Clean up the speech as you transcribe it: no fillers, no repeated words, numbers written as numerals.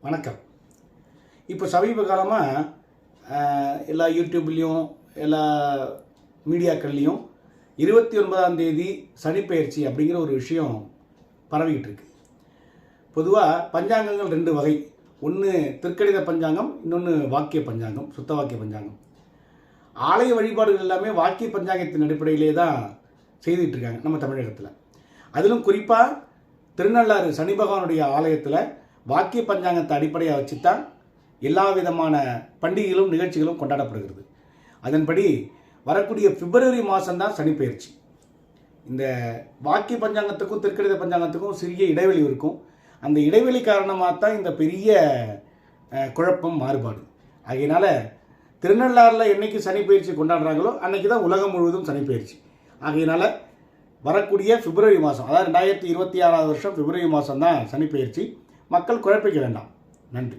வணக்கம். இப்போ சமீப காலமாக எல்லா யூடியூப்லேயும் எல்லா மீடியாக்கள்லேயும் 29ஆம் தேதி சனிப்பெயர்ச்சி அப்படிங்கிற ஒரு விஷயம் பரவிக்கிட்டு இருக்கு. பொதுவாக பஞ்சாங்கங்கள் ரெண்டு வகை. ஒன்று திருக்கணித பஞ்சாங்கம், இன்னொன்று வாக்கிய பஞ்சாங்கம், சுத்த வாக்கிய பஞ்சாங்கம். ஆலய வழிபாடுகள் எல்லாமே வாக்கிய பஞ்சாங்கத்தின் அடிப்படையிலே தான் செய்துகிட்டு இருக்காங்க நம்ம தமிழகத்தில். அதிலும் குறிப்பாக திருநள்ளாறு சனி பகவானுடைய ஆலயத்தில் வாக்கிய பஞ்சாங்கத்தை அடிப்படையாக வச்சு தான் எல்லா விதமான பண்டிகைகளும் நிகழ்ச்சிகளும் கொண்டாடப்படுகிறது. அதன்படி வரக்கூடிய பிப்ரவரி மாதம்தான் சனிப்பெயர்ச்சி. இந்த வாக்கிய பஞ்சாங்கத்துக்கும் திருக்கணித பஞ்சாங்கத்துக்கும் சிறிய இடைவெளி இருக்கும். அந்த இடைவெளி காரணமாக தான் இந்த பெரிய குழப்பம், மாறுபாடு. ஆகையினால திருநள்ளாறில் என்னைக்கு சனிப்பெயர்ச்சி கொண்டாடுறாங்களோ அன்னைக்கு தான் உலகம் முழுவதும் சனிப்பெயர்ச்சி. ஆகையினால வரக்கூடிய பிப்ரவரி மாதம், அதாவது 2026 வருஷம் பிப்ரவரி மாதம் தான் சனிப்பெயர்ச்சி. மக்கள் குழப்பிக்க வேண்டாம். நன்றி.